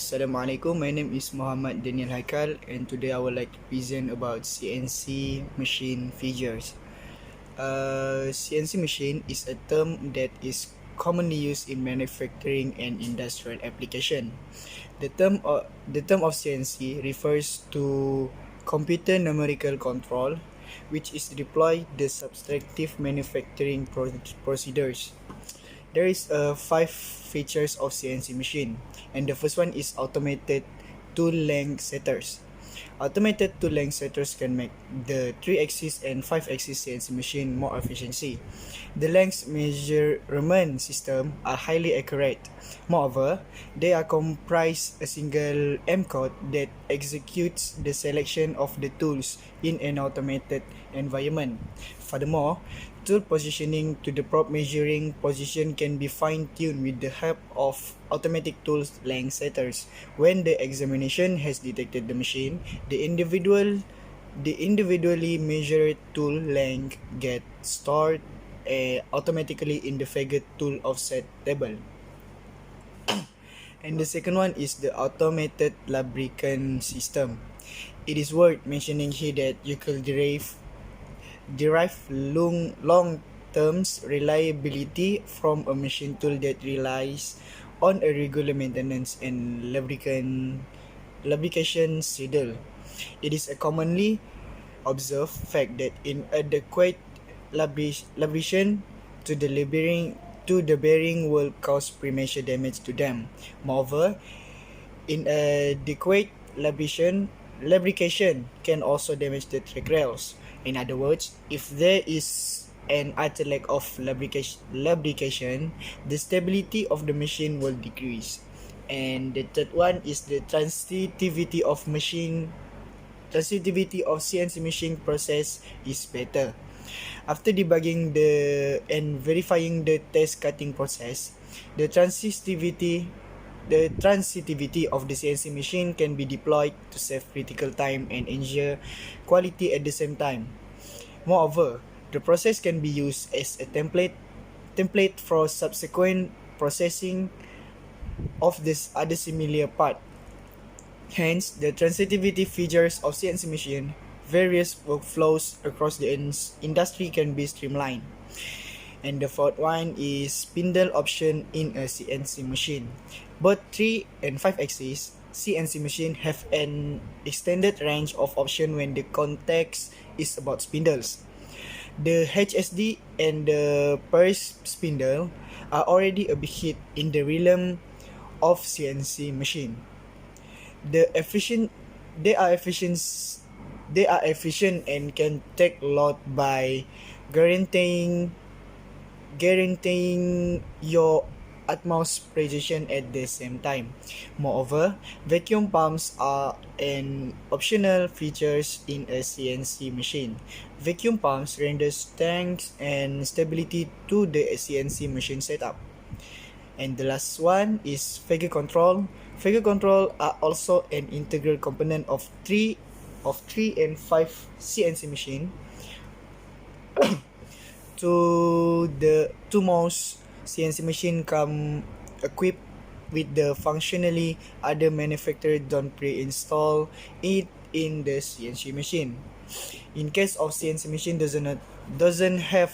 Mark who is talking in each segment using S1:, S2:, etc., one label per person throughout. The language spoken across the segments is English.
S1: Assalamualaikum, my name is Muhammad Daniel Haiqal, and today I would like to present about CNC machine features. CNC machine is a term that is commonly used in manufacturing and industrial application. The term of CNC refers to computer numerical control, which is deploy the subtractive manufacturing procedures. There is five features of CNC machine, and the first one is automated tool length setters. Automated tool length setters can make the 3-axis and 5-axis CNC machine more efficiency. The length measurement system are highly accurate. Moreover, they are comprise a single M code that executes the selection of the tools in an automated environment. Furthermore, tool positioning to the probe measuring position can be fine-tuned with the help of automatic tool length setters. When the examination has detected the machine, the individually measured tool length get stored automatically in the figure tool offset table. And the second one is the automated lubricant system. It is worth mentioning here that you could derive long-term reliability from a machine tool that relies on a regular maintenance and lubrication schedule. It is a commonly observed fact that inadequate lubrication to the bearing will cause premature damage to them. Moreover, inadequate lubrication can also damage the track rails. In other words, if there is an utter lack of lubrication, the stability of the machine will decrease. And the third one is the transitivity of CNC machine process is better. After debugging and verifying the test cutting process, the transitivity of the CNC machine can be deployed to save critical time and ensure quality at the same time. Moreover, the process can be used as a template for subsequent processing of this other similar part. Hence, the transitivity features of CNC machine, various workflows across the industry can be streamlined. And the fourth one is spindle option in a CNC machine. Both 3 and 5 axis CNC machine have an extended range of option when the context is about spindles. The HSD and the Paris spindle are already a big hit in the realm of CNC machine. They are efficient and can take load by guaranteeing your utmost precision at the same time. Moreover, vacuum pumps are an optional features in a CNC machine. Vacuum pumps render strength and stability to the CNC machine setup. And the last one is figure control. Figure control are also an integral component of 3 and 5 CNC machine. To most CNC machine come equipped with the functionally other manufacturer don't pre-install it in the CNC machine. In case of CNC machine doesn't have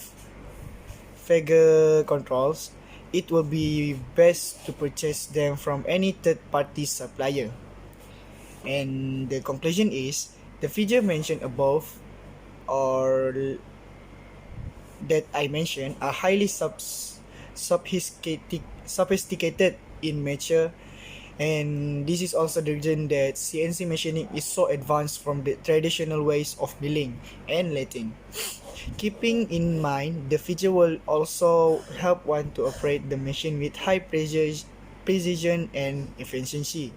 S1: figure controls, it will be best to purchase them from any third-party supplier. And the conclusion is, the feature mentioned above or that I mentioned are highly sophisticated in nature, and this is also the reason that CNC machining is so advanced from the traditional ways of milling and latting. Keeping in mind, the feature will also help one to operate the machine with high precision and efficiency.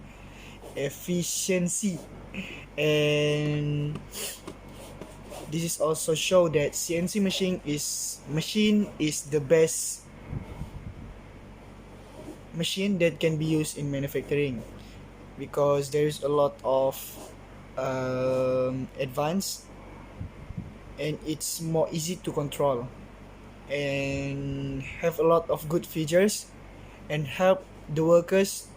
S1: And this is also show that CNC machine is the best machine that can be used in manufacturing, because there is a lot of advanced, and it's more easy to control and have a lot of good features and help the workers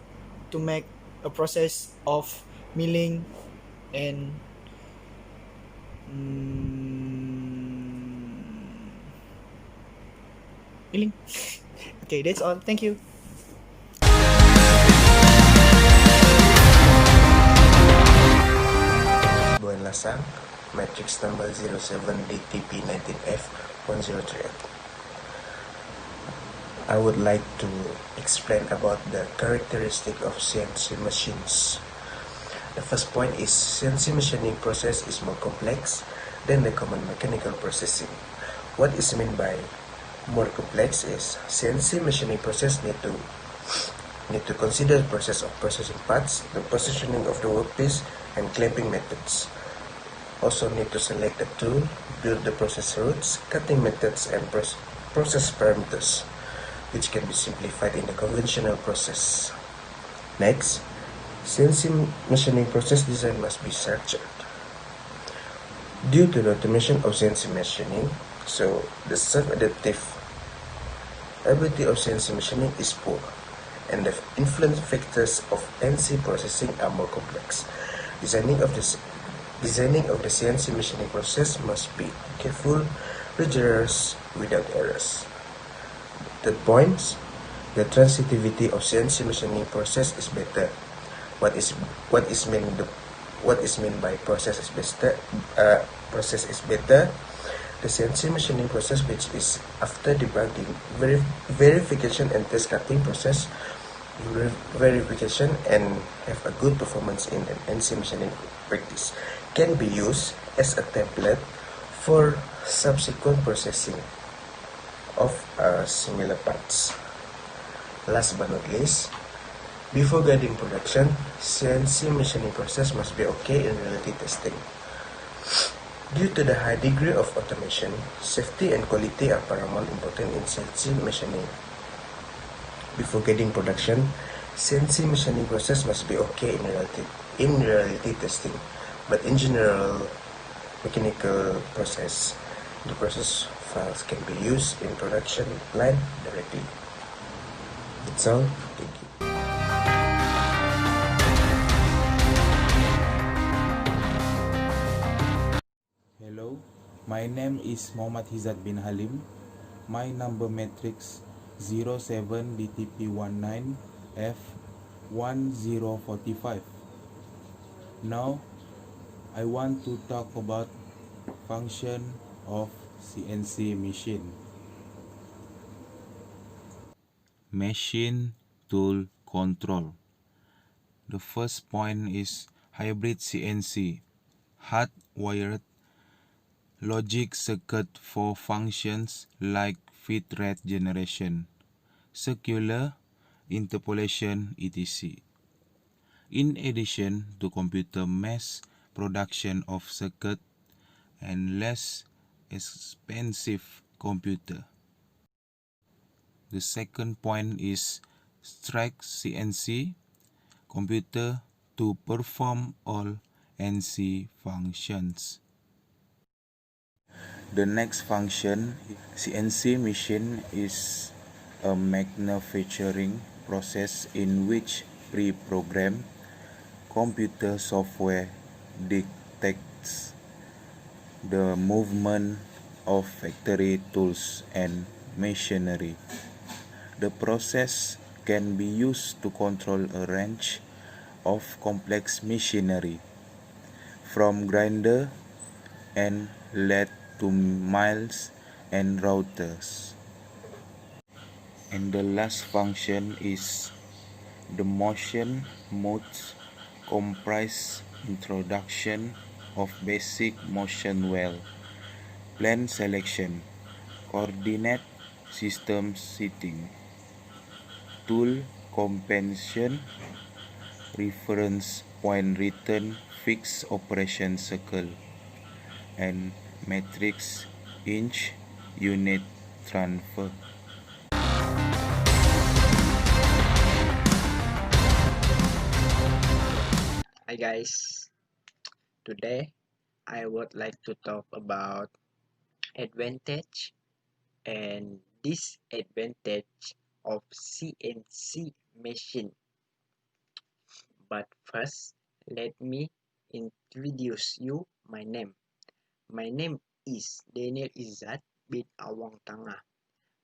S1: to make a process of milling and milling. Okay, that's all. Thank you.
S2: Buan Lasang, matrix number 07DTP19F1038. I would like to explain about the characteristic of CNC machines. The first point is CNC machining process is more complex than the common mechanical processing. What is meant by more complex is CNC machining process need to consider the process of processing parts, the positioning of the workpiece, and clamping methods. Also need to select the tool, build the process routes, cutting methods, and process parameters, which can be simplified in the conventional process. Next, CNC machining process design must be structured. Due to the automation of CNC machining, so the self-adaptive ability of CNC machining is poor, and the influence factors of NC processing are more complex. Designing of the CNC machining process must be careful, rigorous, without errors. Third point, the transitivity of CNC machining process is better. What is meant by process is better? The CNC machining process, which is after debugging, verification and test cutting process, verification and have a good performance in an NC machining practice, can be used as a template for subsequent processing of similar parts. Last but not least, before guiding production, CNC machining process must be okay in reality testing. Due to the high degree of automation, safety and quality are paramount important in CNC machining. Before guiding production, CNC machining process must be okay in reality testing. But in general mechanical process, the process files can be used in production line directly. That's all. Thank you.
S3: Hello, my name is Muhammad HIZAT bin HALIM. My number matrix 07DTP19F1045. Now, I want to talk about function of CNC machine. Machine tool control. The first point is hybrid CNC, hardwired logic circuit for functions like feed rate generation, circular interpolation, etc. In addition to computer mass production of circuit and less expensive computer. The second point is strict CNC computer to perform all NC functions. The next function, CNC machine, is a manufacturing process in which pre-programmed computer software detects the movement of factory tools and machinery. The process can be used to control a range of complex machinery, from grinder and lathe to mills and routers. And the last function is the motion modes, comprise introduction of basic motion well, plan selection, coordinate system setting, tool compensation, reference point return, fixed operation circle, and matrix inch unit transfer.
S4: Hi guys, today I would like to talk about advantage and disadvantage of CNC machine. But first, let me introduce you my name. My name is Daniel Izzat bin AWANG TANGAH.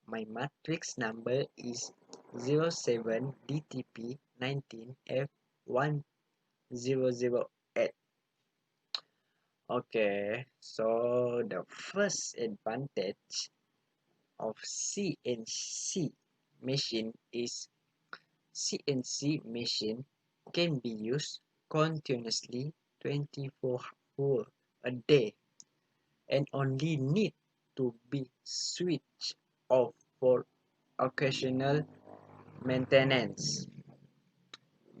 S4: My matrix number is 07DTP19F1008. Okay, so the first advantage of CNC machine is CNC machine can be used continuously 24 hours a day and only need to be switched off for occasional maintenance.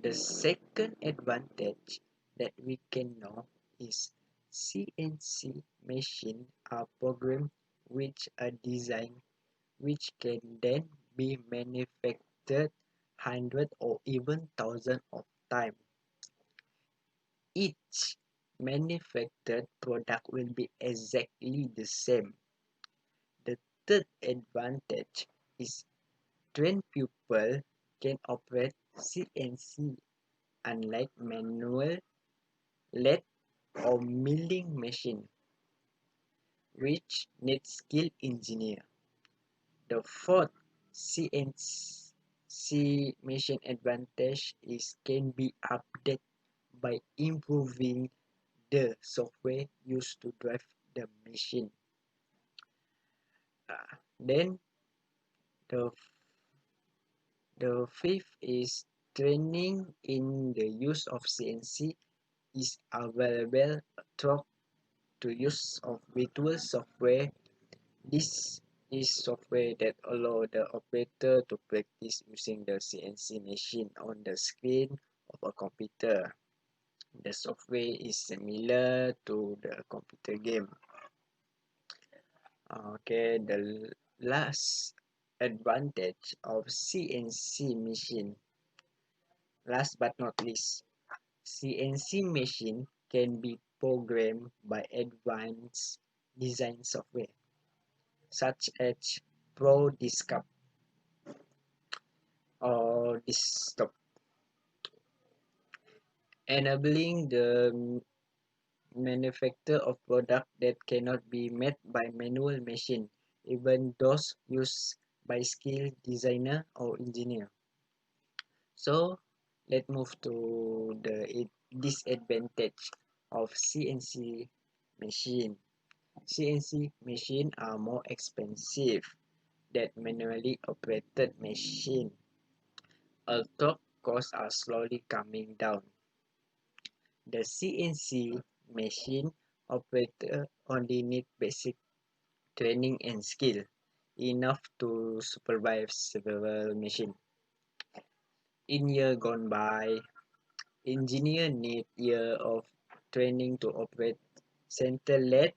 S4: The second advantage that we can know is CNC machine are programmed with a design which can then be manufactured hundred or even thousand of times. Each manufactured product will be exactly the same. The third advantage is trained people can operate CNC unlike manual lathe or milling machine, which need skilled engineer. The fourth CNC machine advantage is can be updated by improving the software used to drive the machine. Then the fifth is training in the use of CNC is available through to use of virtual software. This is software that allow the operator to practice using the CNC machine on the screen of a computer. The software is similar to the computer game. Okay, the last advantage of CNC machine, last but not least, CNC machine can be programmed by advanced design software such as Pro Desktop or Desktop, enabling the manufacture of products that cannot be made by manual machine, even those used by skilled designer or engineer. So let's move to the disadvantage of CNC machine. CNC machine are more expensive than manually operated machine, although costs are slowly coming down. The CNC machine operator only need basic training and skill enough to supervise several machines. In year gone by, engineer need year of training to operate center lathe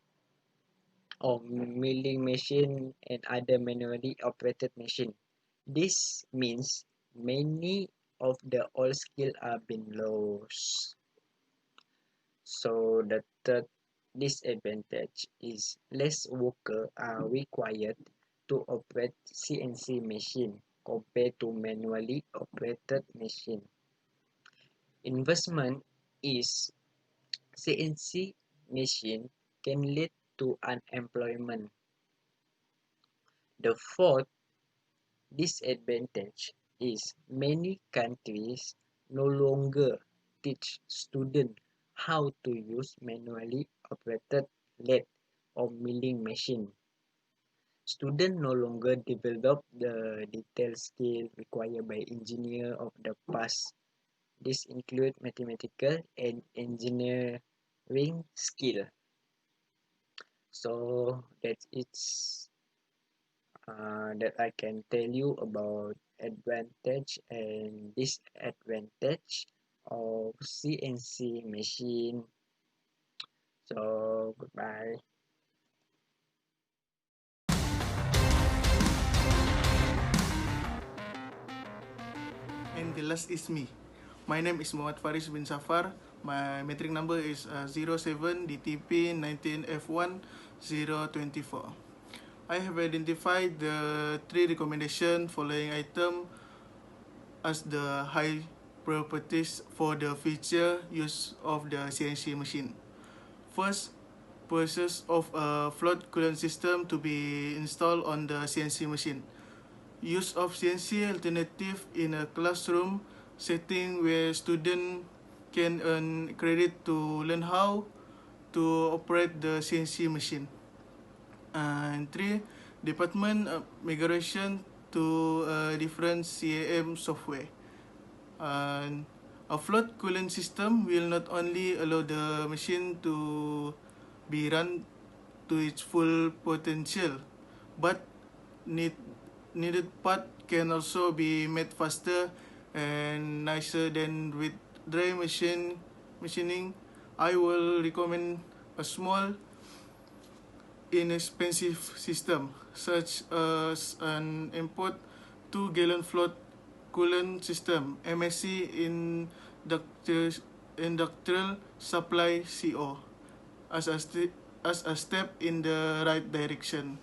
S4: or milling machine and other manually operated machine. This means many of the old skill are being lost. So the third disadvantage is less workers are required to operate CNC machine compared to manually operated machine. Investment is CNC machine can lead to unemployment. The fourth disadvantage is many countries no longer teach students how to use manually operated lathe or milling machine. Students no longer develop the detailed skill required by engineers of the past. This include mathematical and engineering skill. So that's it's that I can tell you about advantage and disadvantage of CNC machine. So goodbye.
S5: And the last is me. My name is FARIZ bin SAFAR. My metric number is 07DTP19F1024. I have identified the 3 recommendation following item as the high properties for the future use of the CNC machine. First, process of a float coolant system to be installed on the CNC machine. Use of CNC alternative in a classroom setting where students can earn credit to learn how to operate the CNC machine. And 3, department migration to a different CAM software. And a float coolant system will not only allow the machine to be run to its full potential, but needed part can also be made faster and nicer than with dry machining. I will recommend a small inexpensive system such as an import 2-gallon float coolant system MSC industrial supply CO as a step in the right direction.